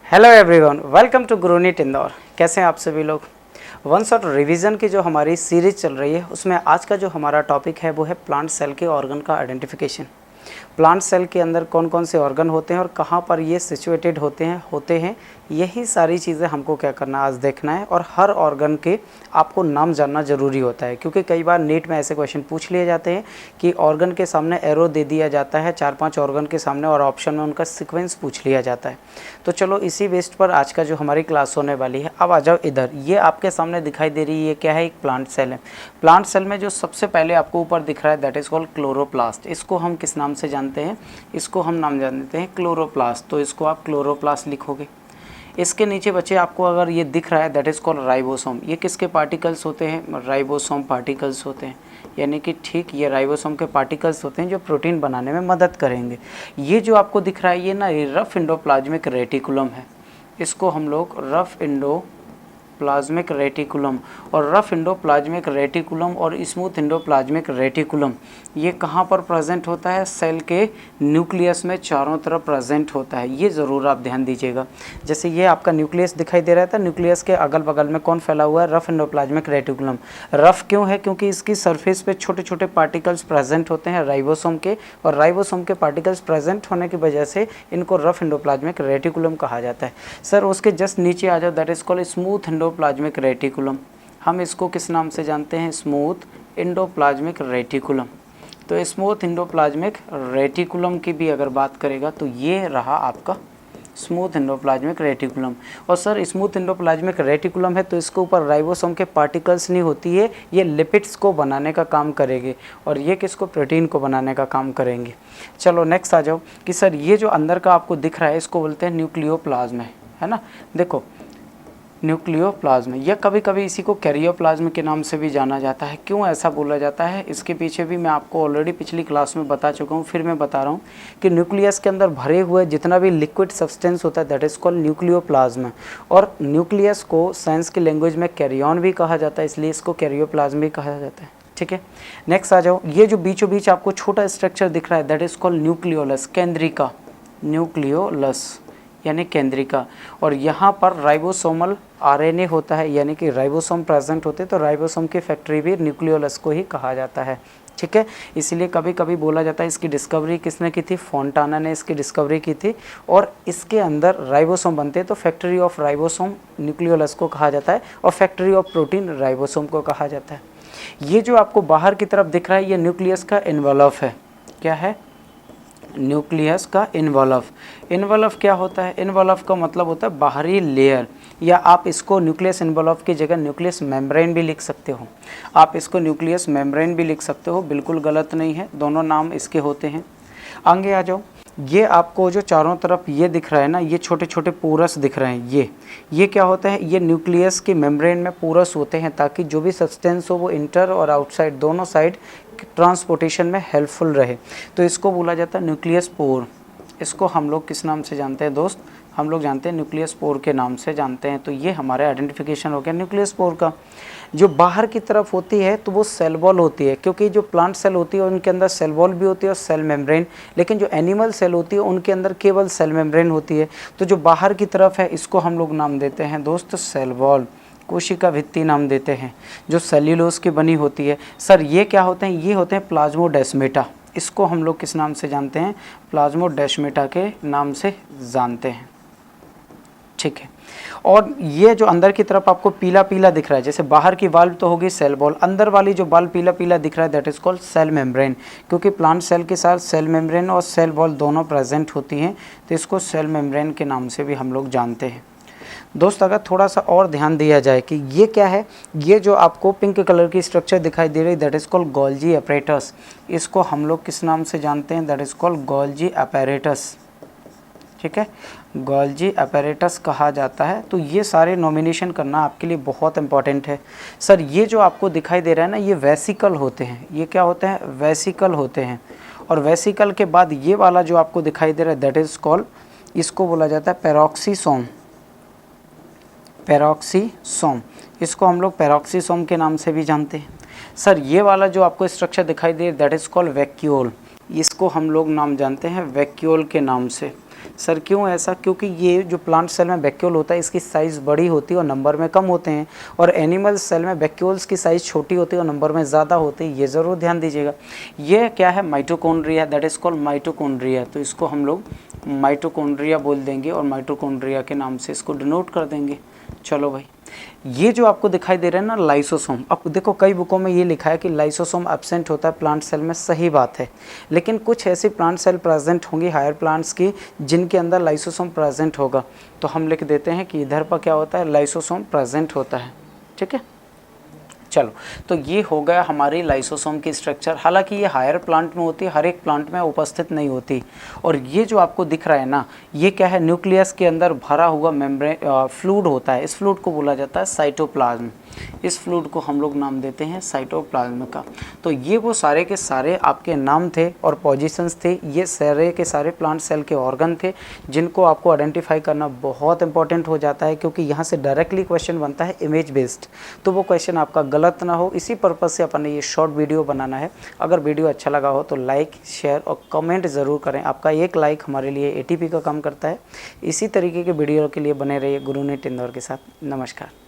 Hello everyone, welcome to GuruNEET Indore. कैसे हैं आप सभी लोग। वन शॉट रिवीजन की जो हमारी सीरीज चल रही है उसमें आज का जो हमारा टॉपिक है वो है प्लांट सेल के ऑर्गन का आइडेंटिफिकेशन। प्लांट सेल के अंदर कौन कौन से ऑर्गन होते हैं और कहाँ पर ये सिचुएटेड होते हैं यही सारी चीज़ें हमको क्या करना आज देखना है। और हर ऑर्गन के आपको नाम जानना ज़रूरी होता है, क्योंकि कई बार नीट में ऐसे क्वेश्चन पूछ लिए जाते हैं कि ऑर्गन के सामने एरो दे दिया जाता है 4-5 ऑर्गन के सामने और ऑप्शन में उनका सीक्वेंस पूछ लिया जाता है। तो चलो इसी बेस्ड पर आज का जो हमारी क्लास होने वाली है। अब आ जाओ इधर, ये आपके सामने दिखाई दे रही है क्या है, एक प्लांट सेल है। प्लांट सेल में जो सबसे पहले आपको ऊपर दिख रहा है दैट इज़ कॉल्ड क्लोरोप्लास्ट। इसको हम किस नाम से जानते हैं, इसको हम नाम जानते हैं क्लोरोप्लास्ट। तो इसको आप क्लोरोप्लास्ट लिखोगे। इसके नीचे बच्चे आपको अगर ये दिख रहा है दैट इज़ कॉल्ड राइबोसोम। ये किसके पार्टिकल्स होते हैं, राइबोसोम पार्टिकल्स होते हैं। यानी कि ठीक ये राइबोसोम के पार्टिकल्स होते हैं जो प्रोटीन बनाने में मदद करेंगे। ये जो आपको दिख रहा है ये ना रफ इंडोप्लाज्मिक रेटिकुलम है। इसको हम लोग रफ इंडोप्लाज्मिक रेटिकुलम और रफ इंडोप्लाज्मिक रेटिकुलम और स्मूथ इंडोप्लाज्मिक रेटिकुलम ये कहाँ पर प्रेजेंट होता है, सेल के न्यूक्लियस में चारों तरफ प्रेजेंट होता है। ये ज़रूर आप ध्यान दीजिएगा। जैसे ये आपका न्यूक्लियस दिखाई दे रहा था, न्यूक्लियस के अगल बगल में कौन फैला हुआ है, रफ इंडोप्लाज्मिक रेटिकुलम। रफ क्यों है, क्योंकि इसकी सरफेस पे छोटे छोटे पार्टिकल्स प्रेजेंट होते हैं राइबोसोम के, और राइबोसोम के पार्टिकल्स प्रेजेंट होने की वजह से इनको रफ इंडोप्लाज्मिक रेटिकुलम कहा जाता है। सर उसके जस्ट नीचे आ जाओ, that is called smooth endoplasmic reticulum. हम इसको किस नाम से जानते हैं, स्मूथ इंडोप्लाज्मिक रेटिकुलम। तो स्मूथ इंडोप्लाज्मिक रेटिकुलम की भी अगर बात करेगा तो ये रहा आपका स्मूथ इंडोप्लाज्मिक रेटिकुलम। और सर स्मूथ इंडोप्लाज्मिक रेटिकुलम है तो इसके ऊपर राइबोसोम के पार्टिकल्स नहीं होती है, ये लिपिड्स को बनाने का काम करेंगे और ये किसको, प्रोटीन को बनाने का काम करेंगे। चलो नेक्स्ट आ जाओ कि सर ये जो अंदर का आपको दिख रहा है इसको बोलते हैं न्यूक्लियोप्लाज्म है ना। देखो न्यूक्लियोप्लाज्म या कभी कभी इसी को कैरियोप्लाज्म के नाम से भी जाना जाता है। क्यों ऐसा बोला जाता है, इसके पीछे भी मैं आपको ऑलरेडी पिछली क्लास में बता चुका हूँ, फिर मैं बता रहा हूँ कि न्यूक्लियस के अंदर भरे हुए जितना भी लिक्विड सब्सटेंस होता है दैट इज़ कॉल्ड न्यूक्लियोप्लाज्म। और न्यूक्लियस को साइंस की लैंग्वेज में कैरियन भी कहा जाता है, इसलिए इसको कैरियोप्लाज्म भी कहा जाता है। ठीक है, नेक्स्ट आ जाओ। ये जो बीचों बीच आपको छोटा स्ट्रक्चर दिख रहा है दैट इज़ कॉल्ड न्यूक्लियोलस, केंद्रिका, न्यूक्लियोलस यानी केंद्रिका। और यहाँ पर राइबोसोमल आरएनए होता है, यानी कि राइबोसोम प्रेजेंट होते हैं, तो राइबोसोम की फैक्ट्री भी न्यूक्लियोलस को ही कहा जाता है। ठीक है, इसीलिए कभी कभी बोला जाता है इसकी डिस्कवरी किसने की थी, फोंटाना ने इसकी डिस्कवरी की थी। और इसके अंदर राइबोसोम बनते हैं तो फैक्ट्री ऑफ राइबोसोम न्यूक्लियोलस को कहा जाता है और फैक्ट्री ऑफ प्रोटीन राइबोसोम को कहा जाता है। ये जो आपको बाहर की तरफ दिख रहा है ये न्यूक्लियस का एनवलप है। क्या है, न्यूक्लियस का इन्वॉल्व। इन्वॉल्व क्या होता है, इन्वॉल्व का मतलब होता है बाहरी लेयर, या आप इसको न्यूक्लियस इन्वॉल्व की जगह न्यूक्लियस मेम्ब्रेन भी लिख सकते हो। आप इसको न्यूक्लियस मेम्ब्रेन भी लिख सकते हो, बिल्कुल गलत नहीं है, दोनों नाम इसके होते हैं। आगे आ जाओ। ये आपको जो चारों तरफ ये दिख रहा है ना, ये छोटे छोटे पोरस दिख रहे हैं, ये क्या होता है, ये न्यूक्लियस के मेम्ब्रेन में पोरस होते हैं ताकि जो भी सब्सटेंस हो वो इंटर और आउटसाइड दोनों साइड ट्रांसपोर्टेशन में हेल्पफुल रहे। तो इसको बोला जाता है न्यूक्लियस पोर। इसको हम लोग किस नाम से जानते हैं दोस्त, हम लोग जानते हैं न्यूक्लियस पोर के नाम से जानते हैं। तो ये हमारे आइडेंटिफिकेशन हो गया न्यूक्लियस पोर का। जो बाहर की तरफ होती है तो वो सेल वॉल होती है, क्योंकि जो प्लांट सेल होती है उनके अंदर सेल वॉल भी होती है और सेल मेम्ब्रेन, लेकिन जो एनिमल सेल होती है उनके अंदर केवल सेल मेम्ब्रेन होती है। तो जो बाहर की तरफ है इसको हम लोग नाम देते हैं दोस्त सेल वॉल, कोशिका भित्ति नाम देते हैं, जो सेल्यूलोज की बनी होती है। सर ये क्या होते हैं, ये होते हैं प्लाज्मोडेस्मेटा। इसको हम लोग किस नाम से जानते हैं, प्लाज्मोडेस्मेटा के नाम से जानते हैं। ठीक है, और ये जो अंदर की तरफ आपको पीला पीला दिख रहा है, जैसे बाहर की वाल्व तो होगी सेल वॉल, अंदर वाली जो वाल्व पीला पीला दिख रहा है that is called cell membrane, क्योंकि प्लांट सेल के साथ सेल मेम्ब्रेन और सेल वॉल दोनों प्रेजेंट होती हैं, तो इसको सेल मेम्ब्रेन के नाम से भी हम लोग जानते हैं। दोस्त अगर थोड़ा सा और ध्यान दिया जाए कि ये क्या है, ये जो आपको पिंक कलर की स्ट्रक्चर दिखाई दे रही है that is called Golgi apparatus. इसको हम लोग किस नाम से जानते हैं, that is called Golgi apparatus. ठीक है, गोल्जी अपैरेटस कहा जाता है। तो ये सारे नॉमिनेशन करना आपके लिए बहुत इंपॉर्टेंट है। सर ये जो आपको दिखाई दे रहा है ना, ये वेसिकल होते हैं। ये क्या होते हैं, वेसिकल होते हैं। और वेसिकल के बाद ये वाला जो आपको दिखाई दे रहा है दैट इज़ कॉल्ड, इसको बोला जाता है पेरोक्सीसोम। पेरोक्सीसोम, इसको हम लोग पेरोक्सीसोम के नाम से भी जानते हैं। सर ये वाला जो आपको स्ट्रक्चर दिखाई दे दैट इज़ कॉल्ड वैक्यूल, इसको हम लोग नाम जानते हैं वैक्यूल के नाम से। सर क्यों ऐसा? क्योंकि ये जो प्लांट सेल में वैक्यूल होता है इसकी साइज़ बड़ी होती है और नंबर में कम होते हैं, और एनिमल सेल में वैक्यूल्स की साइज़ छोटी होती है और नंबर में ज़्यादा होती है। ये ज़रूर ध्यान दीजिएगा। ये क्या है? Mitochondria, that is called mitochondria. तो इसको हम लोग माइटोकॉन्ड्रिया बोल देंगे और माइटोकॉन्ड्रिया के नाम से इसको डिनोट कर देंगे। चलो भाई, ये जो आपको दिखाई दे रहा है ना लाइसोसोम, अब देखो कई बुकों में ये लिखा है कि लाइसोसोम एब्सेंट होता है प्लांट सेल में, सही बात है, लेकिन कुछ ऐसी प्लांट सेल प्रेजेंट होंगी हायर प्लांट्स की जिनके अंदर लाइसोसोम प्रेजेंट होगा, तो हम लिख देते हैं कि इधर पर क्या होता है? लाइसोसोम प्रेजेंट होता है। ठीक है, चलो, तो ये हो गया हमारी लाइसोसोम की स्ट्रक्चर। हालांकि ये हायर प्लांट में होती है, हर एक प्लांट में उपस्थित नहीं होती। और ये जो आपको दिख रहा है ना, ये क्या है? न्यूक्लियस के अंदर भरा हुआ मेम्ब्रेन फ्लूइड होता है। इस फ्लूइड को बोला जाता है साइटोप्लाज्म। इस फ्लूइड को हम लोग नाम देते हैं साइटोप्लाज्म का। तो ये वो सारे के सारे आपके नाम थे और पोजीशंस थे। ये सारे के सारे प्लांट सेल के ऑर्गन थे जिनको आपको आइडेंटिफाई करना बहुत इंपॉर्टेंट हो जाता है, क्योंकि यहाँ से डायरेक्टली क्वेश्चन बनता है इमेज बेस्ड, तो वो क्वेश्चन आपका गलत ना हो, इसी पर्पज़ से अपन ने ये शॉर्ट वीडियो बनाना है। अगर वीडियो अच्छा लगा हो तो लाइक, शेयर और कमेंट ज़रूर करें। आपका एक लाइक हमारे लिए ATP का काम करता है। इसी तरीके के वीडियो के लिए बने रहिए गुरुनेट इंदौर के साथ। नमस्कार।